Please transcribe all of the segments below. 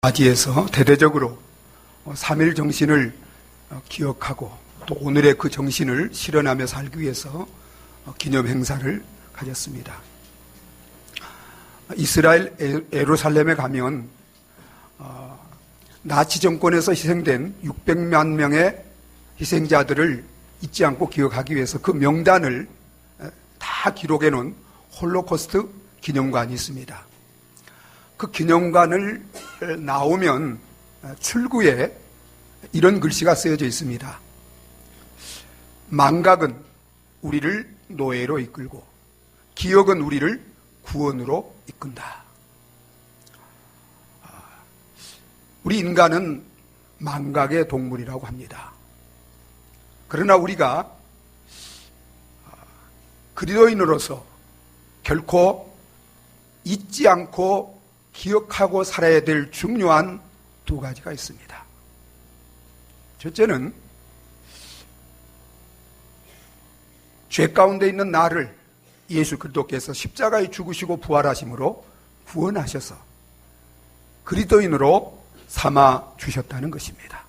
맞이해서 대대적으로 3.1 정신을 기억하고 또 오늘의 그 정신을 실현하며 살기 위해서 기념 행사를 가졌습니다. 이스라엘 예루살렘에 가면 나치 정권에서 희생된 600만 명의 희생자들을 잊지 않고 기억하기 위해서 그 명단을 다 기록해 놓은 홀로코스트 기념관이 있습니다. 그 기념관을 나오면 출구에 이런 글씨가 쓰여져 있습니다. 망각은 우리를 노예로 이끌고 기억은 우리를 구원으로 이끈다. 우리 인간은 망각의 동물이라고 합니다. 그러나 우리가 그리스도인으로서 결코 잊지 않고 기억하고 살아야 될 중요한 두 가지가 있습니다. 첫째는 죄 가운데 있는 나를 예수 그리스도께서 십자가에 죽으시고 부활하심으로 구원하셔서 그리스도인으로 삼아 주셨다는 것입니다.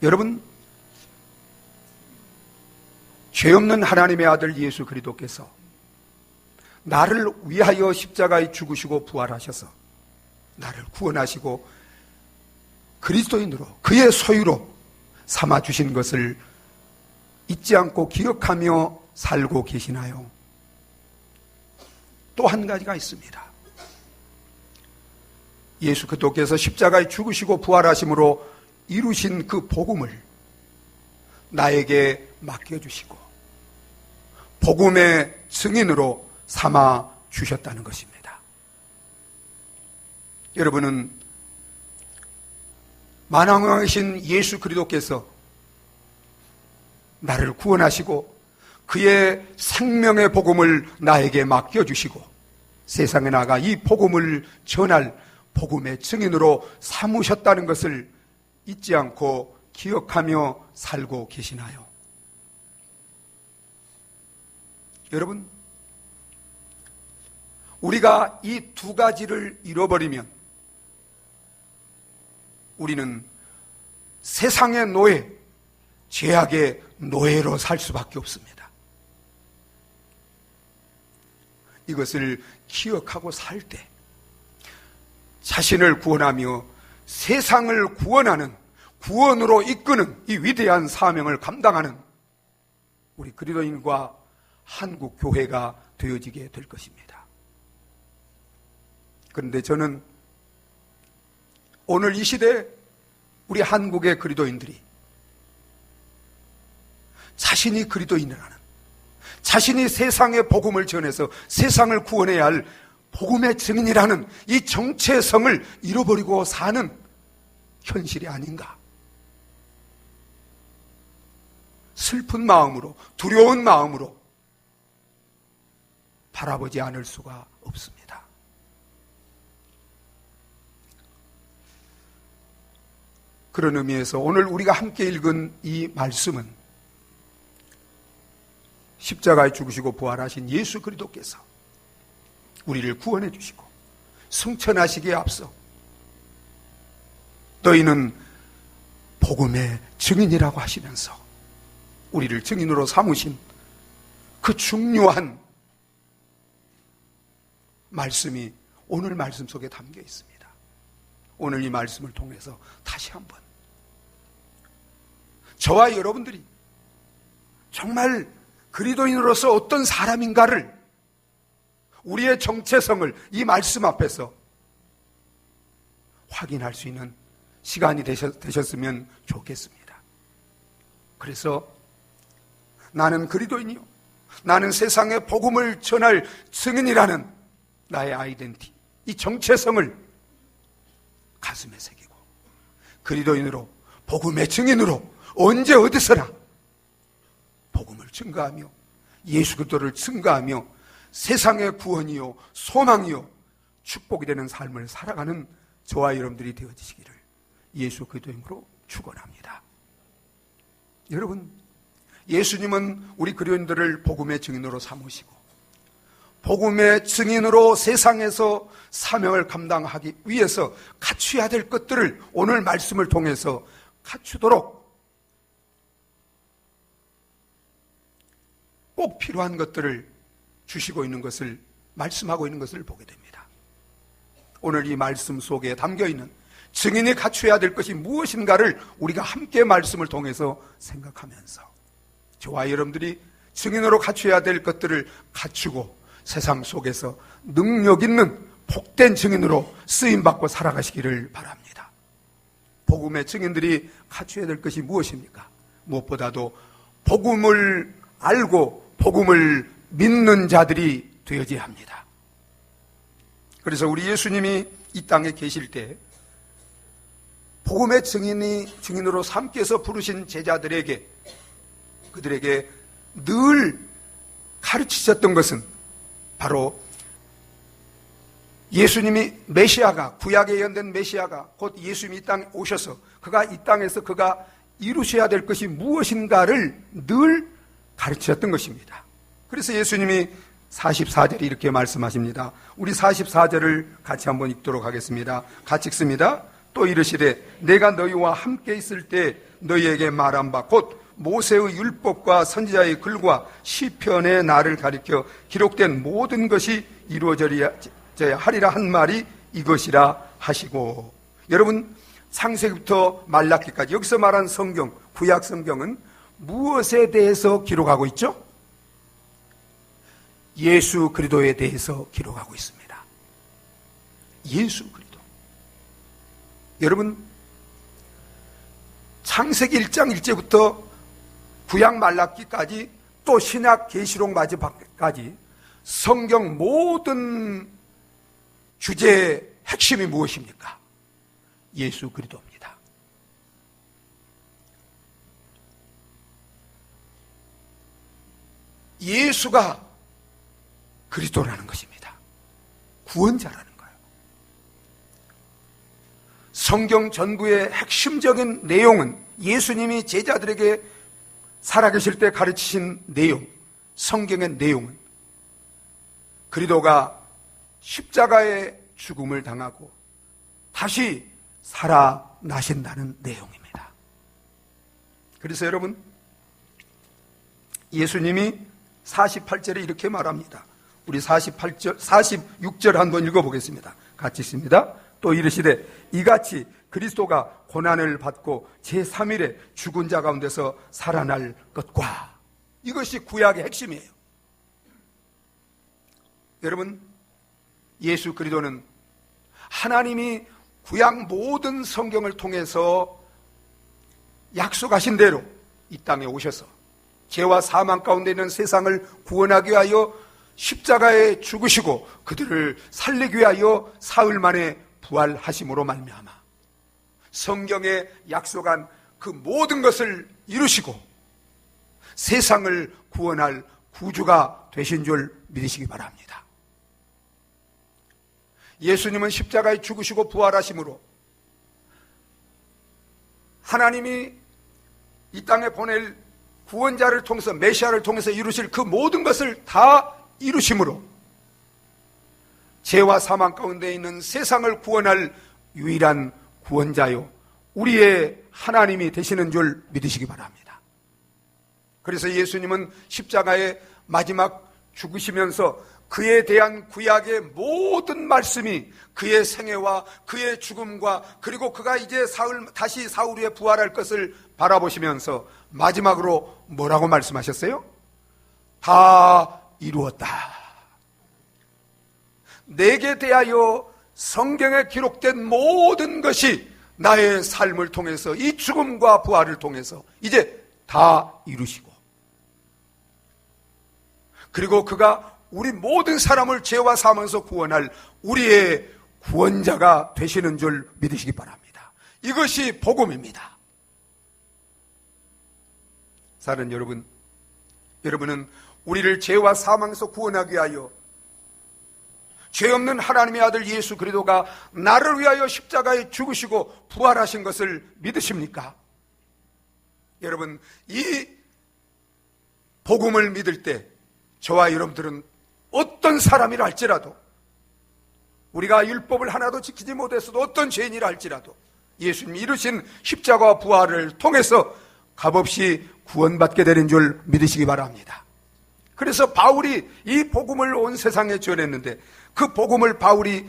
여러분, 죄 없는 하나님의 아들 예수 그리스도께서 나를 위하여 십자가에 죽으시고 부활하셔서 나를 구원하시고 그리스도인으로 그의 소유로 삼아 주신 것을 잊지 않고 기억하며 살고 계시나요? 또 한 가지가 있습니다. 예수 그리스도께서 십자가에 죽으시고 부활하심으로 이루신 그 복음을 나에게 맡겨주시고 복음의 증인으로 삼아 주셨다는 것입니다. 여러분은 만왕왕이신 예수 그리스도께서 나를 구원하시고 그의 생명의 복음을 나에게 맡겨주시고 세상에 나가 이 복음을 전할 복음의 증인으로 삼으셨다는 것을 잊지 않고 기억하며 살고 계시나요? 여러분, 우리가 이 두 가지를 잃어버리면 우리는 세상의 노예, 죄악의 노예로 살 수밖에 없습니다. 이것을 기억하고 살 때 자신을 구원하며 세상을 구원하는, 구원으로 이끄는 이 위대한 사명을 감당하는 우리 그리스도인과 한국 교회가 되어지게 될 것입니다. 그런데 저는 오늘 이 시대 우리 한국의 그리스도인들이 자신이 그리스도인이라는, 자신이 세상의 복음을 전해서 세상을 구원해야 할 복음의 증인이라는 이 정체성을 잃어버리고 사는 현실이 아닌가. 슬픈 마음으로, 두려운 마음으로 바라보지 않을 수가 없습니다. 그런 의미에서 오늘 우리가 함께 읽은 이 말씀은 십자가에 죽으시고 부활하신 예수 그리스도께서 우리를 구원해 주시고 승천하시기에 앞서 너희는 복음의 증인이라고 하시면서 우리를 증인으로 삼으신 그 중요한 말씀이 오늘 말씀 속에 담겨 있습니다. 오늘 이 말씀을 통해서 다시 한번 저와 여러분들이 정말 그리스도인으로서 어떤 사람인가를, 우리의 정체성을 이 말씀 앞에서 확인할 수 있는 시간이 되셨으면 좋겠습니다. 그래서 나는 그리스도인이요, 나는 세상의 복음을 전할 증인이라는 나의 아이덴티티, 이 정체성을 가슴에 새기고 그리스도인으로, 복음의 증인으로 언제 어디서나 복음을 증거하며 예수 그리스도를 증거하며 세상의 구원이요 소망이요 축복이 되는 삶을 살아가는 저와 여러분들이 되어지시기를 예수 그리스도 이름으로 축원합니다. 여러분, 예수님은 우리 그리스도인들을 복음의 증인으로 삼으시고 복음의 증인으로 세상에서 사명을 감당하기 위해서 갖춰야 될 것들을 오늘 말씀을 통해서 갖추도록 꼭 필요한 것들을 주시고 있는 것을, 말씀하고 있는 것을 보게 됩니다. 오늘 이 말씀 속에 담겨있는 증인이 갖춰야 될 것이 무엇인가를 우리가 함께 말씀을 통해서 생각하면서 저와 여러분들이 증인으로 갖춰야 될 것들을 갖추고 세상 속에서 능력 있는 복된 증인으로 쓰임받고 살아가시기를 바랍니다. 복음의 증인들이 갖춰야 될 것이 무엇입니까? 무엇보다도 복음을 알고 복음을 믿는 자들이 되어져야 합니다. 그래서 우리 예수님이 이 땅에 계실 때 복음의 증인으로 삼께서 부르신 제자들에게, 그들에게 늘 가르치셨던 것은 바로 예수님이 메시아가, 구약에 예언된 메시아가 곧 예수님이 이 땅에 오셔서 그가 이 땅에서 그가 이루셔야 될 것이 무엇인가를 늘 가르치셨던 것입니다. 그래서 예수님이 44절에 이렇게 말씀하십니다. 우리 44절을 같이 한번 읽도록 하겠습니다. 같이 읽습니다. 또 이르시되 내가 너희와 함께 있을 때 너희에게 말한 바 곧 모세의 율법과 선지자의 글과 시편의 나를 가리켜 기록된 모든 것이 이루어져야 하리라 한 말이 이것이라 하시고. 여러분, 창세기부터 말라기까지 여기서 말한 성경, 구약 성경은 무엇에 대해서 기록하고 있죠? 예수 그리스도에 대해서 기록하고 있습니다. 예수 그리스도. 여러분, 창세기 1장 1절부터 구약 말라기까지 또 신약 계시록 마지막까지 성경 모든 주제의 핵심이 무엇입니까? 예수 그리스도입니다. 예수가 그리스도라는 것입니다. 구원자라는 거예요. 성경 전부의 핵심적인 내용은 예수님이 제자들에게 살아계실 때 가르치신 내용, 성경의 내용은 그리스도가 십자가의 죽음을 당하고 다시 살아나신다는 내용입니다. 그래서 여러분, 예수님이 48절에 이렇게 말합니다. 우리 46절 한번 읽어보겠습니다. 같이 있습니다. 또 이르시되 이같이 그리스도가 고난을 받고 제3일에 죽은 자 가운데서 살아날 것과. 이것이 구약의 핵심이에요. 여러분, 예수 그리스도는 하나님이 구약 모든 성경을 통해서 약속하신 대로 이 땅에 오셔서 죄와 사망 가운데 있는 세상을 구원하기 위하여 십자가에 죽으시고 그들을 살리기 위하여 사흘 만에 부활하심으로 말미암아 성경에 약속한 그 모든 것을 이루시고 세상을 구원할 구주가 되신 줄 믿으시기 바랍니다. 예수님은 십자가에 죽으시고 부활하심으로 하나님이 이 땅에 보낼 구원자를 통해서, 메시아를 통해서 이루실 그 모든 것을 다 이루심으로 죄와 사망 가운데 있는 세상을 구원할 유일한 구원자요 우리의 하나님이 되시는 줄 믿으시기 바랍니다. 그래서 예수님은 십자가의 마지막 죽으시면서 그에 대한 구약의 모든 말씀이 그의 생애와 그의 죽음과 그리고 그가 이제 다시 사흘 후에 부활할 것을 바라보시면서 마지막으로 뭐라고 말씀하셨어요? 다 이루었다. 내게 대하여 성경에 기록된 모든 것이 나의 삶을 통해서 이 죽음과 부활을 통해서 이제 다 이루시고 그리고 그가 우리 모든 사람을 죄와 사망에서 구원할 우리의 구원자가 되시는 줄 믿으시기 바랍니다. 이것이 복음입니다. 사랑하는 여러분, 여러분은 우리를 죄와 사망에서 구원하기 위하여 죄 없는 하나님의 아들 예수 그리스도가 나를 위하여 십자가에 죽으시고 부활하신 것을 믿으십니까? 여러분, 이 복음을 믿을 때 저와 여러분들은 어떤 사람이라 할지라도, 우리가 율법을 하나도 지키지 못했어도 어떤 죄인이라 할지라도 예수님이 이루신 십자가와 부활을 통해서 값없이 구원받게 되는 줄 믿으시기 바랍니다. 그래서 바울이 이 복음을 온 세상에 전했는데, 그 복음을 바울이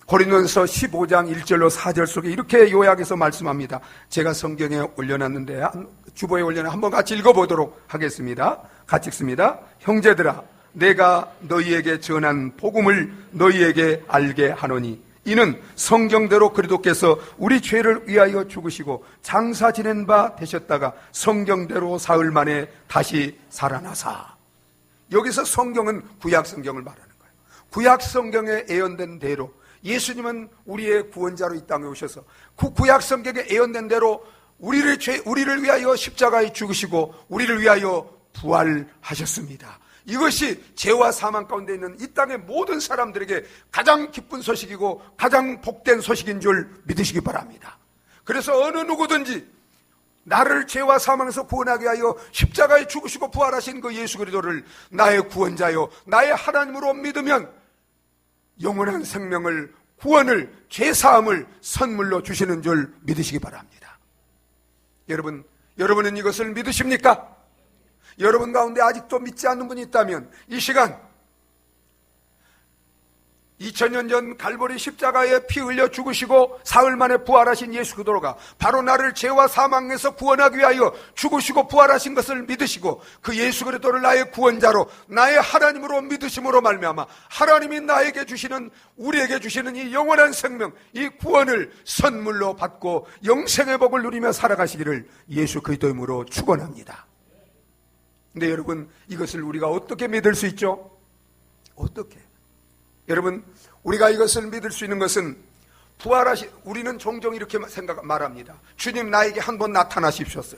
고린도전서 15장 1절로 4절 속에 이렇게 요약해서 말씀합니다. 제가 성경에 올려놨는데, 주보에 올려놔 한번 같이 읽어보도록 하겠습니다. 같이 읽습니다. 형제들아, 내가 너희에게 전한 복음을 너희에게 알게 하노니 이는 성경대로 그리스도께서 우리 죄를 위하여 죽으시고 장사 지낸 바 되셨다가 성경대로 사흘 만에 다시 살아나사. 여기서 성경은 구약 성경을 말하는 거예요. 구약 성경에 예언된 대로 예수님은 우리의 구원자로 이 땅에 오셔서 그 구약 성경에 예언된 대로 우리를 위하여 십자가에 죽으시고 우리를 위하여 부활하셨습니다. 이것이 죄와 사망 가운데 있는 이 땅의 모든 사람들에게 가장 기쁜 소식이고 가장 복된 소식인 줄 믿으시기 바랍니다. 그래서 어느 누구든지 나를 죄와 사망에서 구원하게 하여 십자가에 죽으시고 부활하신 그 예수 그리스도를 나의 구원자요 나의 하나님으로 믿으면 영원한 생명을, 구원을, 죄사함을 선물로 주시는 줄 믿으시기 바랍니다. 여러분은 이것을 믿으십니까? 여러분 가운데 아직도 믿지 않는 분이 있다면 이 시간 2000년 전 갈보리 십자가에 피 흘려 죽으시고 사흘 만에 부활하신 예수 그리스도가 바로 나를 죄와 사망에서 구원하기 위하여 죽으시고 부활하신 것을 믿으시고 그 예수 그리스도를 나의 구원자로 나의 하나님으로 믿으심으로 말미암아 하나님이 나에게 주시는, 우리에게 주시는 이 영원한 생명, 이 구원을 선물로 받고 영생의 복을 누리며 살아가시기를 예수 그리스도의 이름으로 축원합니다. 근데 여러분, 이것을 우리가 어떻게 믿을 수 있죠? 어떻게? 여러분, 우리가 이것을 믿을 수 있는 것은 우리는 종종 이렇게 말합니다. 주님, 나에게 한번 나타나시옵소서.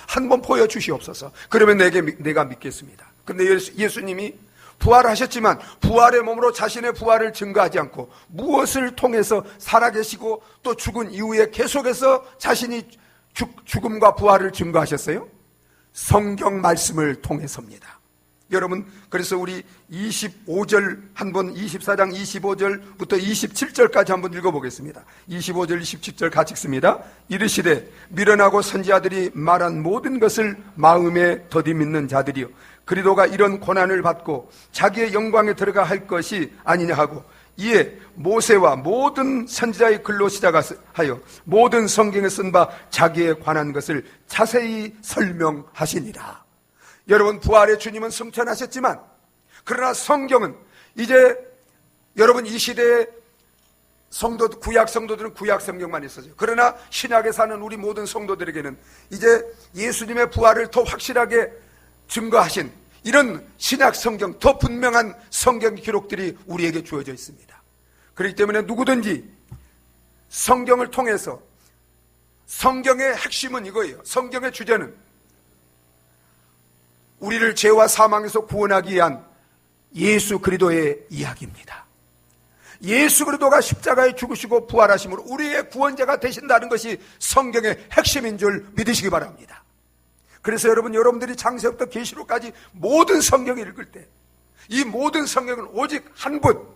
한번 보여주시옵소서. 그러면 내가 믿겠습니다. 근데 예수님이 부활하셨지만 부활의 몸으로 자신의 부활을 증거하지 않고 무엇을 통해서 살아계시고 또 죽은 이후에 계속해서 자신이 죽음과 부활을 증거하셨어요? 성경 말씀을 통해서입니다. 여러분, 그래서 우리 25절 한번 24장 25절부터 27절까지 한번 읽어보겠습니다. 25절 27절 같이 읽습니다. 이르시되 미련하고 선지자들이 말한 모든 것을 마음에 더디 믿는 자들이요 그리스도가 이런 고난을 받고 자기의 영광에 들어가 할 것이 아니냐 하고 이에 모세와 모든 선지자의 글로 시작하여 모든 성경에 쓴 바 자기에 관한 것을 자세히 설명하시니라. 여러분, 부활의 주님은 승천하셨지만 그러나 성경은 이제 여러분 이 시대의 구약 성도들은 구약 성경만 있어요. 그러나 신약에 사는 우리 모든 성도들에게는 이제 예수님의 부활을 더 확실하게 증거하신 이런 신약 성경, 더 분명한 성경 기록들이 우리에게 주어져 있습니다. 그렇기 때문에 누구든지 성경을 통해서, 성경의 핵심은 이거예요. 성경의 주제는 우리를 죄와 사망에서 구원하기 위한 예수 그리스도의 이야기입니다. 예수 그리스도가 십자가에 죽으시고 부활하심으로 우리의 구원자가 되신다는 것이 성경의 핵심인 줄 믿으시기 바랍니다. 그래서 여러분들이 창세부터 계시록까지 모든 성경을 읽을 때 이 모든 성경은 오직 한 분,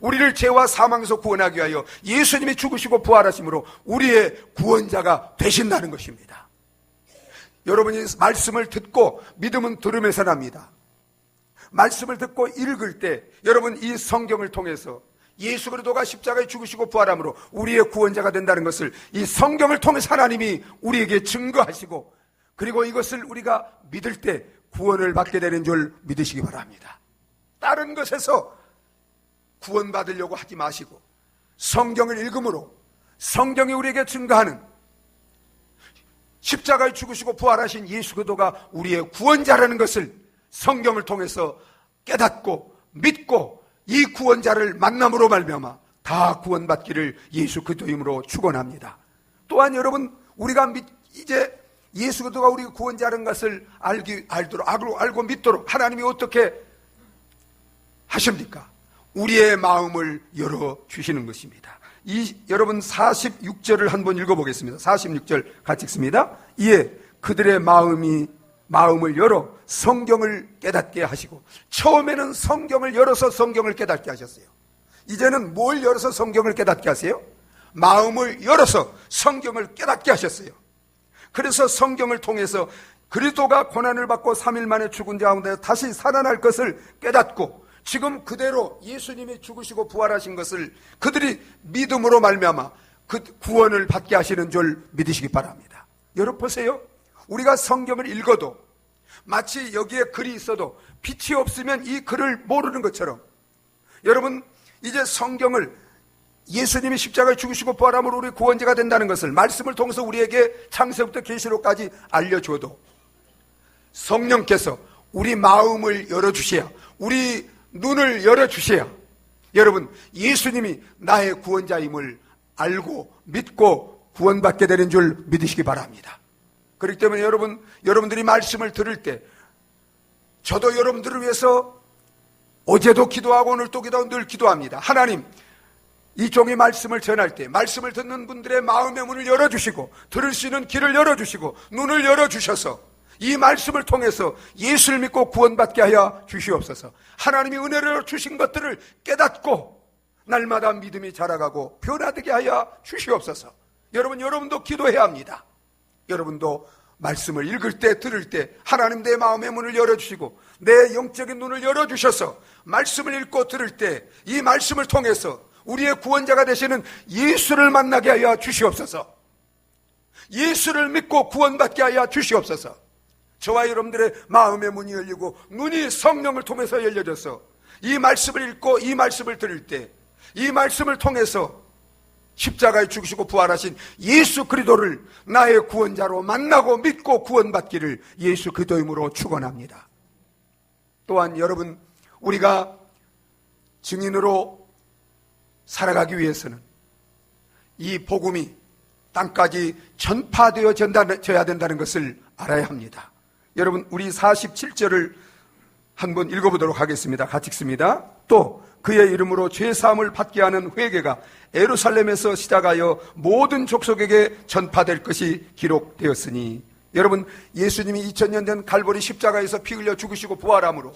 우리를 죄와 사망에서 구원하기 위하여 예수님이 죽으시고 부활하심으로 우리의 구원자가 되신다는 것입니다. 여러분이 말씀을 듣고, 믿음은 들음에서 납니다. 말씀을 듣고 읽을 때 여러분 이 성경을 통해서 예수 그리스도가 십자가에 죽으시고 부활함으로 우리의 구원자가 된다는 것을 이 성경을 통해서 하나님이 우리에게 증거하시고, 그리고 이것을 우리가 믿을 때 구원을 받게 되는 줄 믿으시기 바랍니다. 다른 것에서 구원받으려고 하지 마시고 성경을 읽음으로 성경이 우리에게 증거하는 십자가에 죽으시고 부활하신 예수 그리스도가 우리의 구원자라는 것을 성경을 통해서 깨닫고 믿고 이 구원자를 만남으로 말미암아 다 구원받기를 예수 그리스도 이름으로 축원합니다. 또한 여러분, 우리가 이제 예수 그리스도가 우리 구원자라는 것을 알고 믿도록 하나님이 어떻게 하십니까? 우리의 마음을 열어주시는 것입니다. 여러분 46절을 한번 읽어보겠습니다. 46절 같이 읽습니다. 이에 그들의 마음이 마음을 열어 성경을 깨닫게 하시고, 처음에는 성경을 열어서 성경을 깨닫게 하셨어요. 이제는 뭘 열어서 성경을 깨닫게 하세요? 마음을 열어서 성경을 깨닫게 하셨어요. 그래서 성경을 통해서 그리스도가 고난을 받고 3일 만에 죽은 자 가운데 다시 살아날 것을 깨닫고, 지금 그대로 예수님이 죽으시고 부활하신 것을 그들이 믿음으로 말미암아 그 구원을 받게 하시는 줄 믿으시기 바랍니다. 여러분 보세요. 우리가 성경을 읽어도 마치 여기에 글이 있어도 빛이 없으면 이 글을 모르는 것처럼, 여러분 이제 성경을, 예수님이 십자가에 죽으시고 부활함으로 우리 구원자가 된다는 것을 말씀을 통해서 우리에게 창세부터 계시록까지 알려줘도 성령께서 우리 마음을 열어주셔야, 우리 눈을 열어주셔야 여러분 예수님이 나의 구원자임을 알고 믿고 구원받게 되는 줄 믿으시기 바랍니다. 그렇기 때문에 여러분들이 말씀을 들을 때, 저도 여러분들을 위해서 어제도 기도하고 오늘도 기도하고 늘 기도합니다. 하나님, 이 종이 말씀을 전할 때 말씀을 듣는 분들의 마음의 문을 열어주시고 들을 수 있는 길을 열어주시고 눈을 열어주셔서 이 말씀을 통해서 예수를 믿고 구원받게 하여 주시옵소서. 하나님이 은혜로 주신 것들을 깨닫고 날마다 믿음이 자라가고 변화되게 하여 주시옵소서. 여러분도 기도해야 합니다. 여러분도 말씀을 읽을 때 들을 때 하나님 내 마음의 문을 열어주시고 내 영적인 눈을 열어주셔서 말씀을 읽고 들을 때 이 말씀을 통해서 우리의 구원자가 되시는 예수를 만나게 하여 주시옵소서. 예수를 믿고 구원받게 하여 주시옵소서. 저와 여러분들의 마음의 문이 열리고 눈이 성령을 통해서 열려져서 이 말씀을 읽고 이 말씀을 들을 때 이 말씀을 통해서 십자가에 죽으시고 부활하신 예수 그리스도를 나의 구원자로 만나고 믿고 구원받기를 예수 그리스도 이름으로 축원합니다. 또한 여러분, 우리가 증인으로 살아가기 위해서는 이 복음이 땅까지 전파되어져야 된다는 것을 알아야 합니다. 여러분, 우리 47절을 한번 읽어보도록 하겠습니다. 같이 읽습니다. 또 그의 이름으로 죄사함을 받게 하는 회개가 예루살렘에서 시작하여 모든 족속에게 전파될 것이 기록되었으니, 여러분 예수님이 2000년 전 갈보리 십자가에서 피 흘려 죽으시고 부활함으로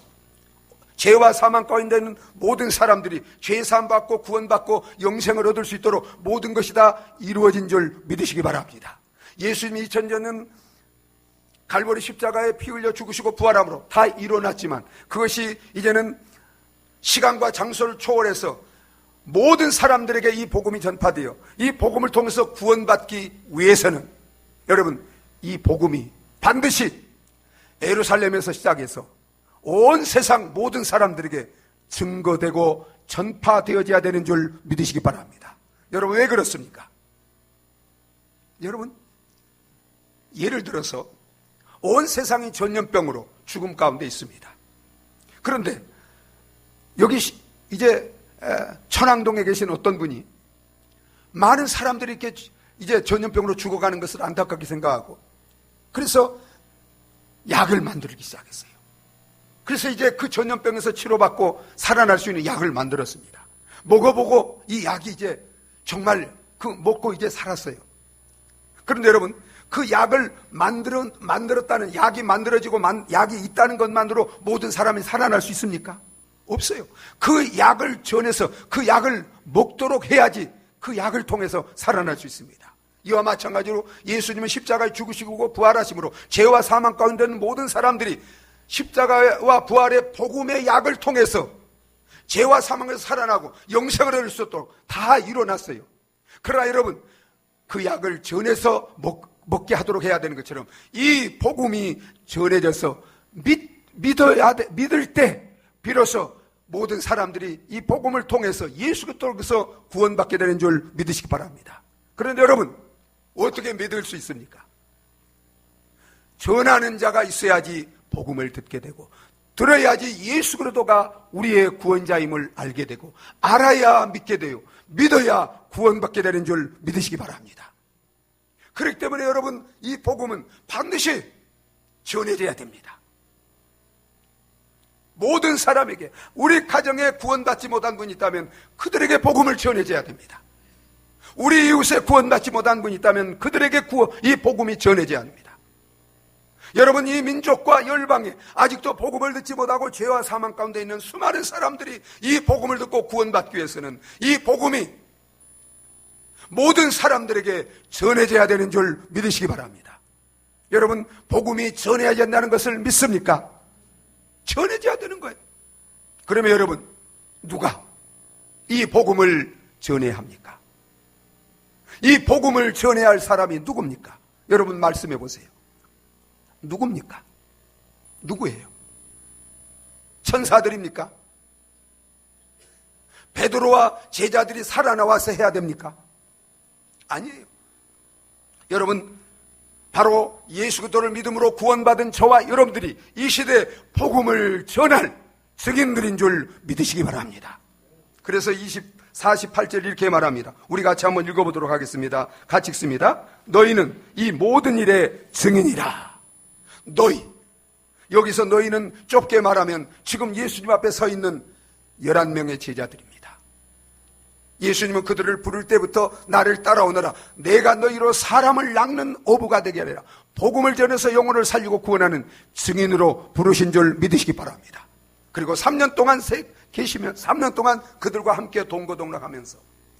죄와 사망 가운데 있는 모든 사람들이 죄사함 받고 구원받고 영생을 얻을 수 있도록 모든 것이 다 이루어진 줄 믿으시기 바랍니다. 예수님이 2000년 전 갈보리 십자가에 피 흘려 죽으시고 부활함으로 다 일어났지만 그것이 이제는 시간과 장소를 초월해서 모든 사람들에게 이 복음이 전파되어 이 복음을 통해서 구원받기 위해서는 여러분 이 복음이 반드시 예루살렘에서 시작해서 온 세상 모든 사람들에게 증거되고 전파되어져야 되는 줄 믿으시기 바랍니다. 여러분 왜 그렇습니까? 여러분 예를 들어서 온 세상이 전염병으로 죽음 가운데 있습니다. 그런데 여기 이제 천왕동에 계신 어떤 분이 많은 사람들이 이렇게 이제 전염병으로 죽어가는 것을 안타깝게 생각하고 그래서 약을 만들기 시작했어요. 그래서 이제 그 전염병에서 치료받고 살아날 수 있는 약을 만들었습니다. 먹어보고 이 약이 이제 정말 먹고 이제 살았어요. 그런데 여러분 그 약을 만들었다는 약이 만들어지고 약이 있다는 것만으로 모든 사람이 살아날 수 있습니까? 없어요. 그 약을 전해서 그 약을 먹도록 해야지 그 약을 통해서 살아날 수 있습니다. 이와 마찬가지로 예수님은 십자가에 죽으시고 부활하심으로 죄와 사망 가운데 있는 모든 사람들이 십자가와 부활의 복음의 약을 통해서 죄와 사망에서 살아나고 영생을 얻을 수 있도록 다 일어났어요. 그러나 여러분 그 약을 전해서 먹게 하도록 해야 되는 것처럼 이 복음이 전해져서 믿을 때 비로소 모든 사람들이 이 복음을 통해서 예수 그리스도로서 구원받게 되는 줄 믿으시기 바랍니다. 그런데 여러분 어떻게 믿을 수 있습니까? 전하는 자가 있어야지 복음을 듣게 되고 들어야지 예수 그리스도가 우리의 구원자임을 알게 되고 알아야 믿게 돼요. 믿어야 구원받게 되는 줄 믿으시기 바랍니다. 그렇기 때문에 여러분 이 복음은 반드시 전해져야 됩니다. 모든 사람에게 우리 가정에 구원받지 못한 분이 있다면 그들에게 복음을 전해져야 됩니다. 우리 이웃에 구원받지 못한 분이 있다면 그들에게 이 복음이 전해져야 합니다. 여러분, 이 민족과 열방에 아직도 복음을 듣지 못하고 죄와 사망 가운데 있는 수많은 사람들이 이 복음을 듣고 구원받기 위해서는 이 복음이 모든 사람들에게 전해져야 되는 줄 믿으시기 바랍니다. 여러분, 복음이 전해야 된다는 것을 믿습니까? 전해져야 되는 거예요. 그러면 여러분, 누가 이 복음을 전해야 합니까? 이 복음을 전해야 할 사람이 누굽니까? 여러분, 말씀해 보세요. 누굽니까? 누구예요? 천사들입니까? 베드로와 제자들이 살아나와서 해야 됩니까? 아니에요. 여러분, 바로 예수 그리스도를 믿음으로 구원받은 저와 여러분들이 이 시대에 복음을 전할 증인들인 줄 믿으시기 바랍니다. 그래서 48절 이렇게 말합니다. 우리 같이 한번 읽어보도록 하겠습니다. 같이 읽습니다. 너희는 이 모든 일의 증인이라. 너희, 여기서 너희는 좁게 말하면 지금 예수님 앞에 서 있는 11명의 제자들입니다. 예수님은 그들을 부를 때부터 나를 따라오너라, 내가 너희로 사람을 낚는 어부가 되게 하리라, 복음을 전해서 영혼을 살리고 구원하는 증인으로 부르신 줄 믿으시기 바랍니다. 그리고 3년 동안 계시면 3년 동안 그들과 함께 동거동락하면서,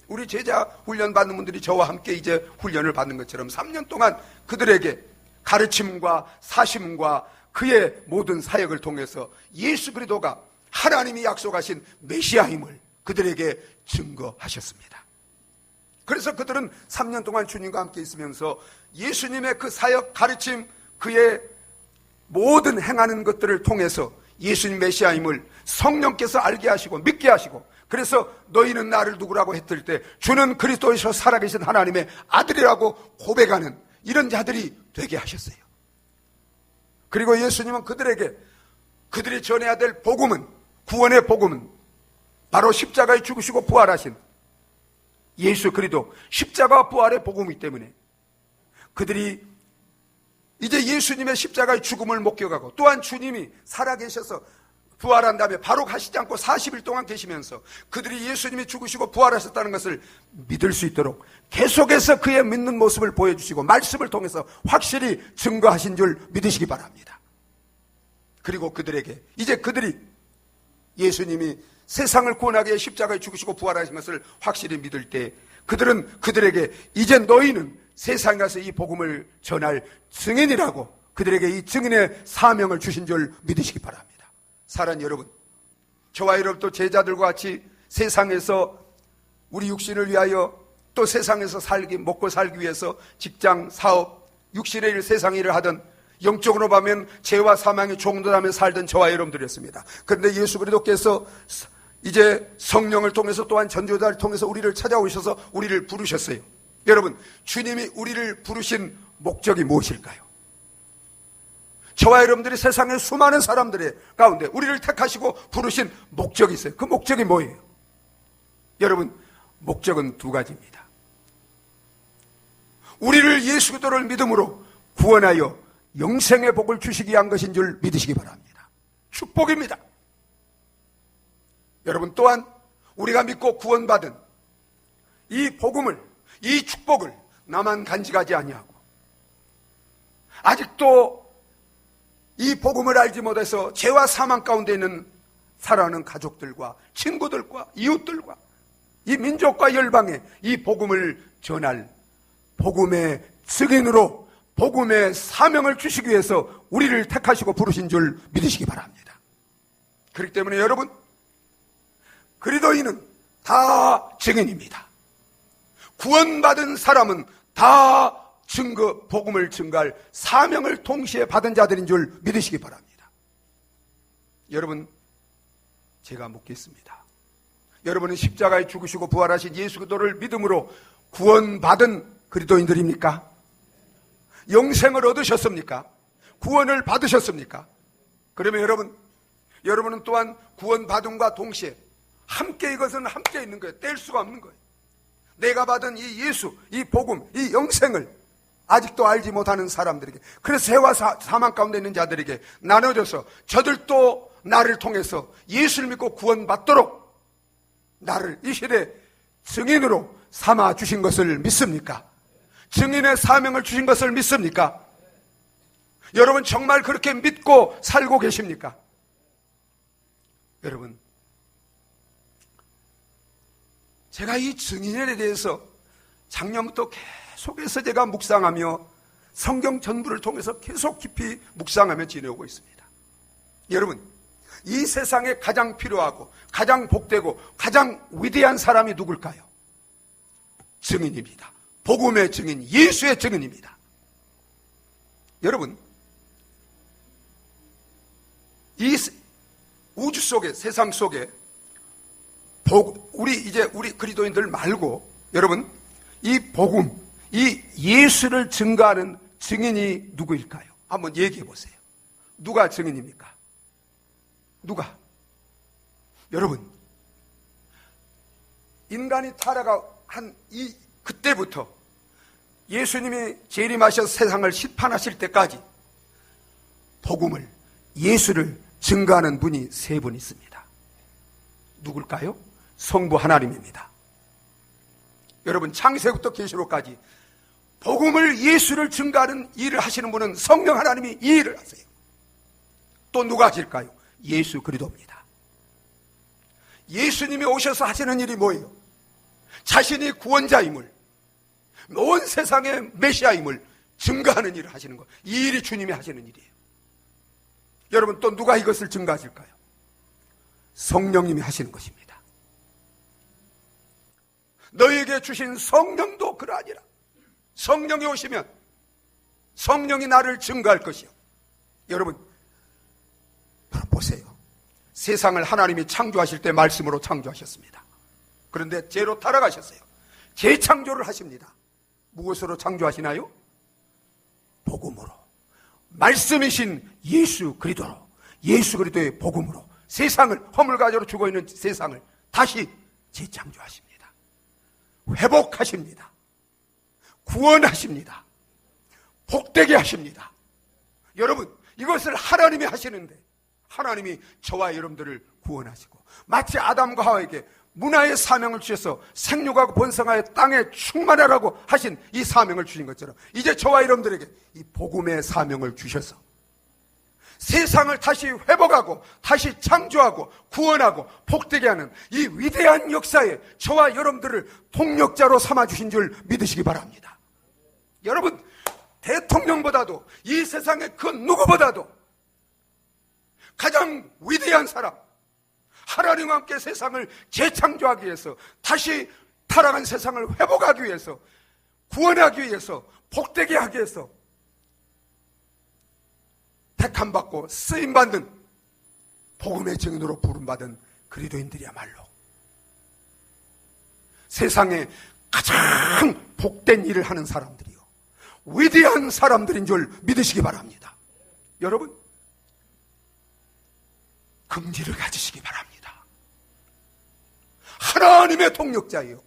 우리 제자 훈련 받는 분들이 저와 함께 이제 훈련을 받는 것처럼 3년 동안 그들에게 가르침과 사심과 그의 모든 사역을 통해서 예수 그리스도가 하나님이 약속하신 메시아임을 그들에게 증거하셨습니다. 그래서 그들은 3년 동안 주님과 함께 있으면서 예수님의 그 사역, 가르침, 그의 모든 행하는 것들을 통해서 예수님 메시아임을 성령께서 알게 하시고 믿게 하시고, 그래서 너희는 나를 누구라고 했을 때 주는 그리스도에서 살아계신 하나님의 아들이라고 고백하는 이런 자들이 되게 하셨어요. 그리고 예수님은 그들에게 그들이 전해야 될 복음은, 구원의 복음은 바로 십자가에 죽으시고 부활하신 예수 그리스도 십자가 부활의 복음이기 때문에 그들이 이제 예수님의 십자가의 죽음을 목격하고, 또한 주님이 살아계셔서 부활한 다음에 바로 가시지 않고 40일 동안 계시면서 그들이 예수님이 죽으시고 부활하셨다는 것을 믿을 수 있도록 계속해서 그의 믿는 모습을 보여주시고 말씀을 통해서 확실히 증거하신 줄 믿으시기 바랍니다. 그리고 그들에게 이제 그들이 예수님이 세상을 구원하기 위해 십자가에 죽으시고 부활하신 것을 확실히 믿을 때 그들은 그들에게 이제 너희는 세상에 가서 이 복음을 전할 증인이라고 그들에게 이 증인의 사명을 주신 줄 믿으시기 바랍니다. 사랑하는 여러분, 저와 여러분도 제자들과 같이 세상에서 우리 육신을 위하여 또 세상에서 먹고 살기 위해서 직장, 사업, 육신의 일, 세상 일을 하던, 영적으로 보면 죄와 사망의 종노하며 살던 저와 여러분들이었습니다. 그런데 예수 그리스도께서 이제 성령을 통해서 또한 전도자를 통해서 우리를 찾아오셔서 우리를 부르셨어요. 여러분, 주님이 우리를 부르신 목적이 무엇일까요? 저와 여러분들이 세상의 수많은 사람들의 가운데 우리를 택하시고 부르신 목적이 있어요. 그 목적이 뭐예요? 여러분, 목적은 두 가지입니다. 우리를 예수 그리스도를 믿음으로 구원하여 영생의 복을 주시기 위한 것인 줄 믿으시기 바랍니다. 축복입니다. 여러분, 또한 우리가 믿고 구원받은 이 복음을, 이 축복을 나만 간직하지 아니하고 아직도 이 복음을 알지 못해서 죄와 사망 가운데 있는 살아가는 가족들과 친구들과 이웃들과 이 민족과 열방에 이 복음을 전할 복음의 증인으로 복음의 사명을 주시기 위해서 우리를 택하시고 부르신 줄 믿으시기 바랍니다. 그렇기 때문에 여러분, 그리스도인은 다 증인입니다. 구원받은 사람은 다 복음을 증거할 사명을 동시에 받은 자들인 줄 믿으시기 바랍니다. 여러분, 제가 묻겠습니다. 여러분은 십자가에 죽으시고 부활하신 예수 그리스도를 믿음으로 구원받은 그리스도인들입니까? 영생을 얻으셨습니까? 구원을 받으셨습니까? 그러면 여러분은 또한 구원받음과 동시에 함께, 이것은 함께 있는 거예요. 뗄 수가 없는 거예요. 내가 받은 이 예수, 이 복음, 이 영생을 아직도 알지 못하는 사람들에게, 그래서 죄와 사망 가운데 있는 자들에게 나눠져서 저들도 나를 통해서 예수를 믿고 구원받도록 나를 이 시대 증인으로 삼아 주신 것을 믿습니까? 증인의 사명을 주신 것을 믿습니까? 여러분 정말 그렇게 믿고 살고 계십니까? 여러분, 제가 이 증인에 대해서 작년부터 계속해서 제가 묵상하며 성경 전부를 통해서 계속 깊이 묵상하며 지내오고 있습니다. 여러분, 이 세상에 가장 필요하고 가장 복되고 가장 위대한 사람이 누굴까요? 증인입니다. 복음의 증인, 예수의 증인입니다. 여러분, 이 우주 속에, 세상 속에 우리 그리스도인들 말고 여러분, 이 복음, 이 예수를 증거하는 증인이 누구일까요? 한번 얘기해 보세요. 누가 증인입니까? 누가? 여러분, 인간이 타락한 그때부터 예수님이 재림하셔서 세상을 심판하실 때까지 복음을, 예수를 증거하는 분이 세 분 있습니다. 누굴까요? 성부 하나님입니다. 여러분, 창세부터 계시록까지 복음을, 예수를 증거하는 일을 하시는 분은 성령 하나님이 이 일을 하세요. 또 누가 하실까요? 예수 그리스도입니다. 예수님이 오셔서 하시는 일이 뭐예요? 자신이 구원자임을, 온 세상의 메시아임을 증거하는 일을 하시는 거예요. 이 일이 주님이 하시는 일이에요. 여러분, 또 누가 이것을 증거하실까요? 성령님이 하시는 것입니다. 너희에게 주신 성령도 그러하니라. 성령이 오시면 성령이 나를 증거할 것이요. 여러분, 보세요. 세상을 하나님이 창조하실 때 말씀으로 창조하셨습니다. 그런데 죄로 타락하셨어요. 재창조를 하십니다. 무엇으로 창조하시나요? 복음으로. 말씀이신 예수 그리스도로, 예수 그리스도의 복음으로 세상을, 허물가지로 죽어있는 세상을 다시 재창조하십니다. 회복하십니다. 구원하십니다. 복되게 하십니다. 여러분, 이것을 하나님이 하시는데 하나님이 저와 여러분들을 구원하시고, 마치 아담과 하와에게 문화의 사명을 주셔서 생육하고 번성하여 땅에 충만하라고 하신 이 사명을 주신 것처럼 이제 저와 여러분들에게 이 복음의 사명을 주셔서 세상을 다시 회복하고 다시 창조하고 구원하고 복되게 하는 이 위대한 역사에 저와 여러분들을 동력자로 삼아주신 줄 믿으시기 바랍니다. 여러분, 대통령보다도 이 세상의 그 누구보다도 가장 위대한 사람, 하나님과 함께 세상을 재창조하기 위해서, 다시 타락한 세상을 회복하기 위해서, 구원하기 위해서, 복되게 하기 위해서 택함받고 쓰임받는 복음의 증인으로 부름받은 그리스도인들이야말로 세상에 가장 복된 일을 하는 사람들이요, 위대한 사람들인 줄 믿으시기 바랍니다. 여러분, 긍지를 가지시기 바랍니다. 하나님의 동력자예요.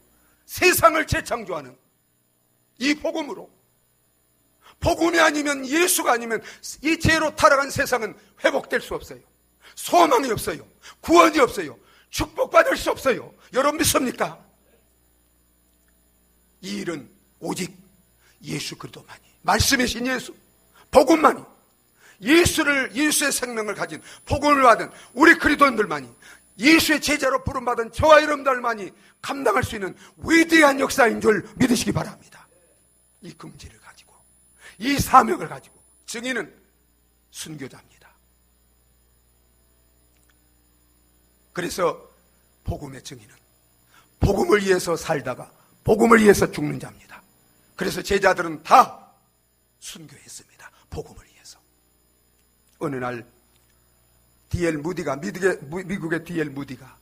세상을 재창조하는 이 복음으로, 복음이 아니면, 예수가 아니면 이 죄로 타락한 세상은 회복될 수 없어요. 소망이 없어요. 구원이 없어요. 축복받을 수 없어요. 여러분 믿습니까? 이 일은 오직 예수 그리스도만이, 말씀이신 예수, 복음만이, 예수의 생명을 가진, 복음을 받은 우리 그리스도인들만이, 예수의 제자로 부름받은 저와 여러분들만이 감당할 수 있는 위대한 역사인 줄 믿으시기 바랍니다. 이 긍지를 가지고, 이 사명을 가지고 증인은 순교자입니다. 그래서 복음의 증인은 복음을 위해서 살다가 복음을 위해서 죽는 자입니다. 그래서 제자들은 다 순교했습니다. 복음을 위해서. 어느 날 D.L. 무디가, 미국의 D.L. 무디가,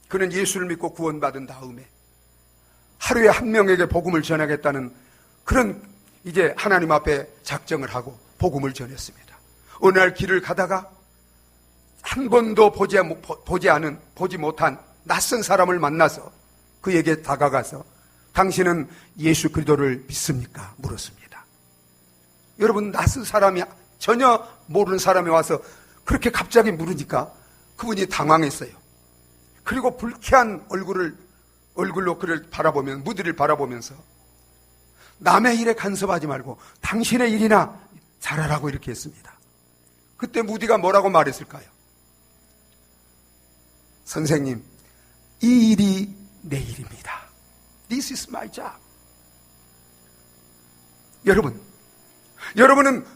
그는 예수를 믿고 구원받은 다음에 하루에 한 명에게 복음을 전하겠다는 그런 이제 하나님 앞에 작정을 하고 복음을 전했습니다. 어느 날 길을 가다가 한 번도 보지 못한 낯선 사람을 만나서 그에게 다가가서 당신은 예수 그리스도를 믿습니까? 물었습니다. 여러분, 낯선 사람이, 전혀 모르는 사람이 와서 그렇게 갑자기 물으니까 그분이 당황했어요. 그리고 불쾌한 얼굴로 그를 무디를 바라보면서 남의 일에 간섭하지 말고 당신의 일이나 잘하라고 이렇게 했습니다. 그때 무디가 뭐라고 말했을까요? 선생님, 이 일이 내 일입니다. This is my job. 여러분은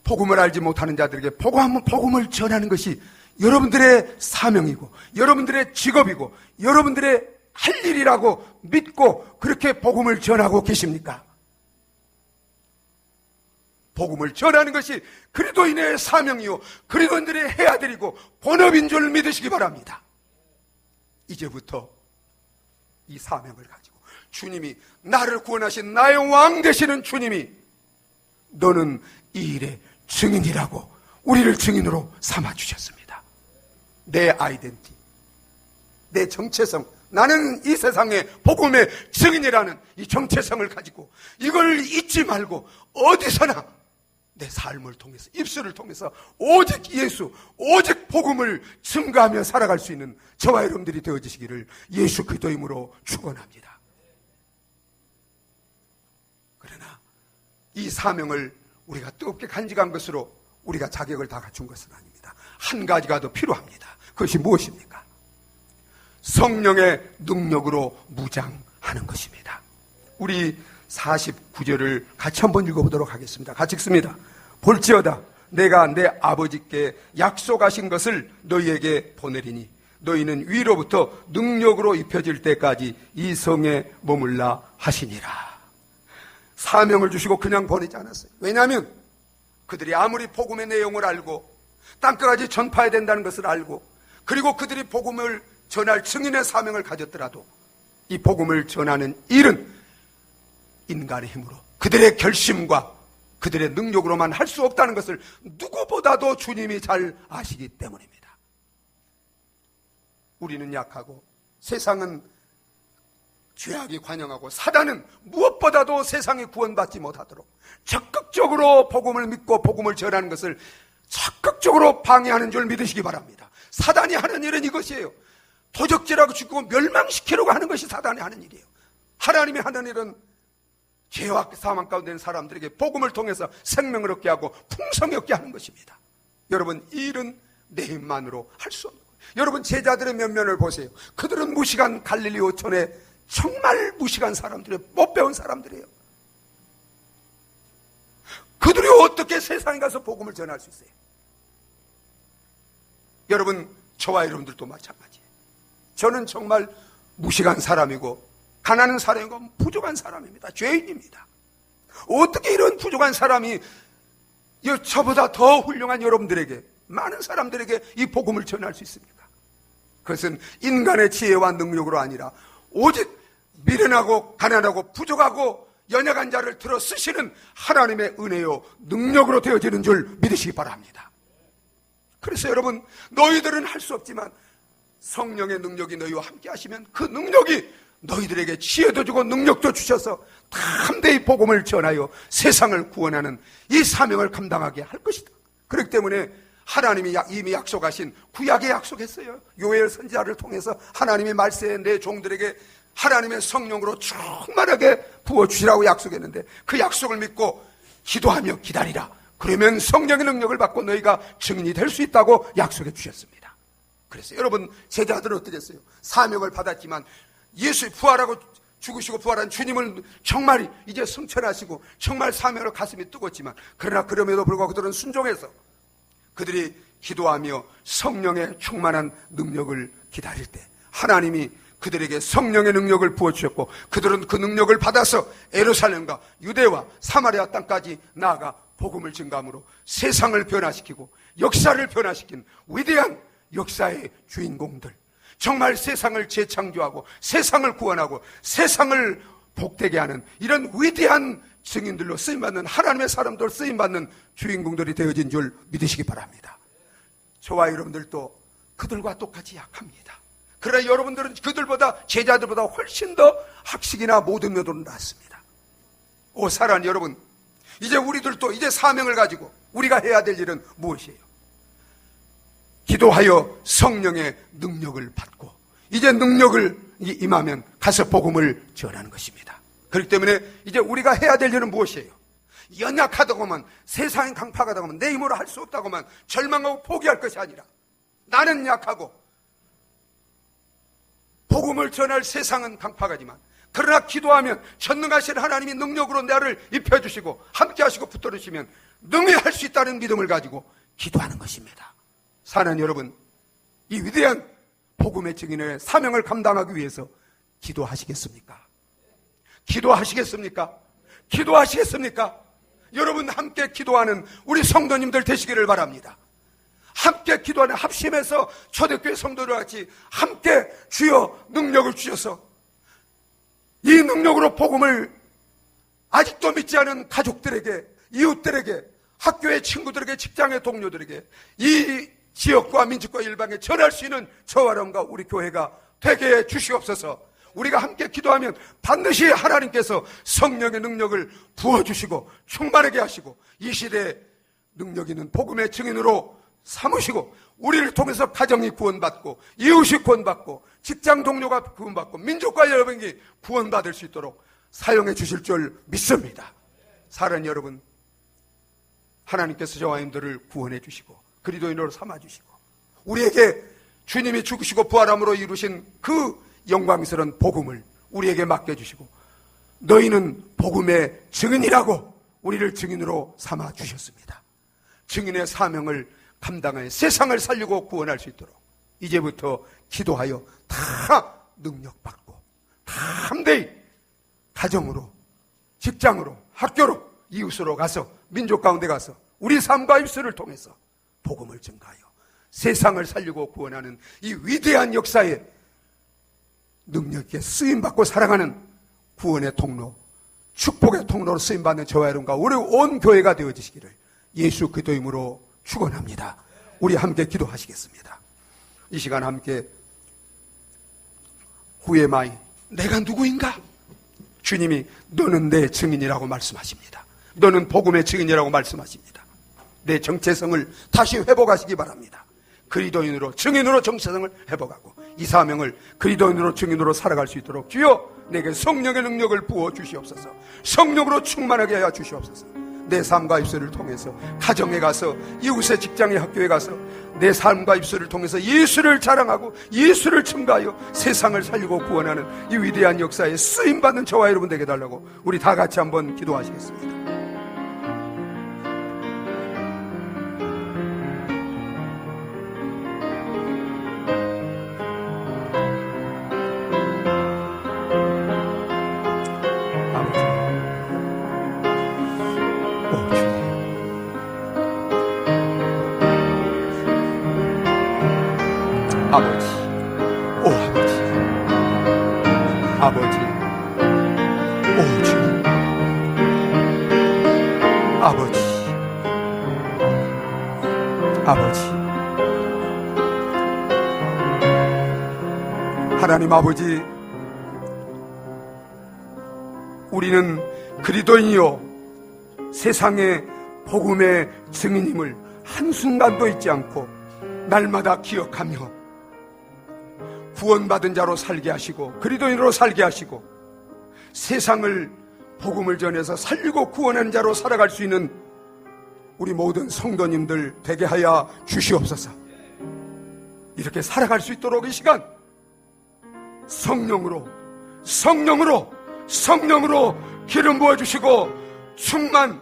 복음을 알지 못하는 자들에게 복음을 전하는 것이 여러분들의 사명이고 여러분들의 직업이고 여러분들의 할 일이라고 믿고 그렇게 복음을 전하고 계십니까? 복음을 전하는 것이 그리스도인의 사명이요 그리스도인들의 해야 되리고 본업인 줄 믿으시기 바랍니다. 이제부터 이 사명을 가지고 주님이 나를 구원하신 나의 왕 되시는 주님이 너는 이 일의 증인이라고 우리를 증인으로 삼아주셨습니다. 내 아이덴티, 내 정체성, 나는 이 세상의 복음의 증인이라는 이 정체성을 가지고 이걸 잊지 말고 어디서나 내 삶을 통해서 입술을 통해서 오직 예수, 오직 복음을 증거하며 살아갈 수 있는 저와 여러분들이 되어지시기를 예수 그리스도 이름으로 축원합니다. 그러나 이 사명을 우리가 뜨겁게 간직한 것으로 우리가 자격을 다 갖춘 것은 아닙니다. 한 가지가 더 필요합니다. 그것이 무엇입니까? 성령의 능력으로 무장하는 것입니다. 우리 49절을 같이 한번 읽어보도록 하겠습니다. 같이 읽습니다. 볼지어다 내가 내 아버지께 약속하신 것을 너희에게 보내리니 너희는 위로부터 능력으로 입혀질 때까지 이 성에 머물라 하시니라. 사명을 주시고 그냥 보내지 않았어요. 왜냐하면 그들이 아무리 복음의 내용을 알고 땅끝까지 전파해야 된다는 것을 알고 그리고 그들이 복음을 전할 증인의 사명을 가졌더라도 이 복음을 전하는 일은 인간의 힘으로 그들의 결심과 그들의 능력으로만 할 수 없다는 것을 누구보다도 주님이 잘 아시기 때문입니다. 우리는 약하고 세상은 죄악이 관영하고 사단은 무엇보다도 세상이 구원받지 못하도록 적극적으로 복음을 믿고 복음을 전하는 것을 적극적으로 방해하는 줄 믿으시기 바랍니다. 사단이 하는 일은 이것이에요. 도적질하고 죽고 멸망시키려고 하는 것이 사단이 하는 일이에요. 하나님이 하는 일은 죄와 사망 가운데 있는 사람들에게 복음을 통해서 생명을 얻게 하고 풍성히 얻게 하는 것입니다. 여러분, 이 일은 내 힘만으로 할 수 없는 거예요. 여러분, 제자들의 면면을 보세요. 그들은 무식한 갈릴리 오천에 정말 무식한 사람들이에요. 못 배운 사람들이에요. 그들이 어떻게 세상에 가서 복음을 전할 수 있어요? 여러분, 저와 여러분들도 마찬가지예요. 저는 정말 무식한 사람이고 가난한 사람이고 부족한 사람입니다. 죄인입니다. 어떻게 이런 부족한 사람이 저보다 더 훌륭한 여러분들에게, 많은 사람들에게 이 복음을 전할 수 있습니까? 그것은 인간의 지혜와 능력으로 아니라 오직 미련하고 가난하고 부족하고 연약한 자를 들어 쓰시는 하나님의 은혜요 능력으로 되어지는 줄 믿으시기 바랍니다. 그래서 여러분, 너희들은 할 수 없지만 성령의 능력이 너희와 함께 하시면 그 능력이 너희들에게 지혜도 주고 능력도 주셔서 담대히 복음을 전하여 세상을 구원하는 이 사명을 감당하게 할 것이다. 그렇기 때문에 하나님이 이미 약속하신 구약에 약속했어요. 요엘 선지자를 통해서 하나님이 말세에 내 종들에게 하나님의 성령으로 충만하게 부어주시라고 약속했는데 그 약속을 믿고 기도하며 기다리라. 그러면 성령의 능력을 받고 너희가 증인이 될 수 있다고 약속해 주셨습니다. 그래서 여러분, 제자들은 어떻게 했어요? 사명을 받았지만 예수 부활하고 죽으시고 부활한 주님을 정말 이제 성천하시고 정말 사명으로 가슴이 뜨겁지만 그러나 그럼에도 불구하고 그들은 순종해서 그들이 기도하며 성령의 충만한 능력을 기다릴 때 하나님이 그들에게 성령의 능력을 부어주셨고 그들은 그 능력을 받아서 예루살렘과 유대와 사마리아 땅까지 나아가 복음을 증거함으로 세상을 변화시키고 역사를 변화시킨 위대한 역사의 주인공들, 정말 세상을 재창조하고 세상을 구원하고 세상을 복되게 하는 이런 위대한 증인들로 쓰임받는 하나님의 사람들 쓰임받는 주인공들이 되어진 줄 믿으시기 바랍니다. 저와 여러분들도 그들과 똑같이 약합니다. 그러나 여러분들은 그들보다 제자들보다 훨씬 더 학식이나 모든 면으로 낫습니다. 오 사랑하는 여러분, 이제 우리들도 이제 사명을 가지고 우리가 해야 될 일은 무엇이에요? 기도하여 성령의 능력을 받고 이제 능력을 임하면 가서 복음을 전하는 것입니다. 그렇기 때문에 이제 우리가 해야 될 일은 무엇이에요? 연약하다고 하면, 세상이 강팍하다고 하면, 내 힘으로 할 수 없다고 하면 절망하고 포기할 것이 아니라, 나는 약하고 복음을 전할 세상은 강팍하지만, 그러나 기도하면 전능하신 하나님이 능력으로 나를 입혀주시고 함께 하시고 붙들으시면 능히 할 수 있다는 믿음을 가지고 기도하는 것입니다. 사는 여러분, 이 위대한 복음의 증인의 사명을 감당하기 위해서 기도하시겠습니까? 기도하시겠습니까? 기도하시겠습니까? 여러분 함께 기도하는 우리 성도님들 되시기를 바랍니다. 함께 기도하는, 합심해서 초대교회 성도들 같이 함께 주여 능력을 주셔서 이 능력으로 복음을 아직도 믿지 않은 가족들에게, 이웃들에게, 학교의 친구들에게, 직장의 동료들에게, 이 지역과 민족과 일방에 전할 수 있는 저와 여러분과 우리 교회가 되게 해 주시옵소서. 우리가 함께 기도하면 반드시 하나님께서 성령의 능력을 부어주시고 충만하게 하시고 이 시대에 능력 있는 복음의 증인으로 삼으시고 우리를 통해서 가정이 구원받고 이웃이 구원받고 직장 동료가 구원받고 민족과 여러분이 구원받을 수 있도록 사용해 주실 줄 믿습니다. 사랑하는 여러분, 하나님께서 저와 여러분들을 구원해 주시고 그리스도인으로 삼아 주시고 우리에게 주님이 죽으시고 부활함으로 이루신 그 영광스러운 복음을 우리에게 맡겨주시고 너희는 복음의 증인이라고 우리를 증인으로 삼아 주셨습니다. 증인의 사명을 감당하여 세상을 살리고 구원할 수 있도록 이제부터 기도하여 다 능력받고 다 함대히 가정으로, 직장으로, 학교로, 이웃으로 가서 민족 가운데 가서 우리 삶과 입술을 통해서 복음을 증가하여 세상을 살리고 구원하는 이 위대한 역사에 능력 있게 쓰임받고 살아가는 구원의 통로, 축복의 통로로 쓰임받는 저와 여러분과 우리 온 교회가 되어지시기를 예수 그리스도 이름으로 축원합니다. 우리 함께 기도하시겠습니다. 이 시간 함께 후에마이 내가 누구인가? 주님이 너는 내 증인이라고 말씀하십니다. 너는 복음의 증인이라고 말씀하십니다. 내 정체성을 다시 회복하시기 바랍니다. 그리스도인으로 증인으로 정체성을 회복하고 이 사명을 그리스도인으로 증인으로 살아갈 수 있도록 주여 내게 성령의 능력을 부어 주시옵소서. 성령으로 충만하게 하여 주시옵소서. 내 삶과 입술을 통해서 가정에 가서 이웃의 직장에 학교에 가서 내 삶과 입술을 통해서 예수를 자랑하고 예수를 증가하여 세상을 살리고 구원하는 이 위대한 역사에 쓰임받는 저와 여러분 되게 달라고 우리 다 같이 한번 기도하시겠습니다. 아버지, 오 아버지, 아버지, 오 주님, 아버지, 아버지, 하나님 아버지, 우리는 그리스도인이요 세상의 복음의 증인임을 한순간도 잊지 않고 날마다 기억하며 구원받은 자로 살게 하시고 그리스도인으로 살게 하시고 세상을 복음을 전해서 살리고 구원하는 자로 살아갈 수 있는 우리 모든 성도님들 되게 하여 주시옵소서. 이렇게 살아갈 수 있도록 이 시간 성령으로 기름 부어주시고 충만하게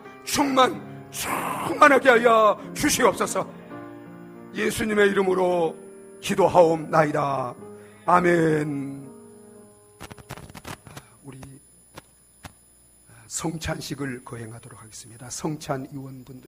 하여 주시옵소서. 예수님의 이름으로 기도하옵나이다. 아멘. 우리 성찬식을 거행하도록 하겠습니다. 성찬 의원분들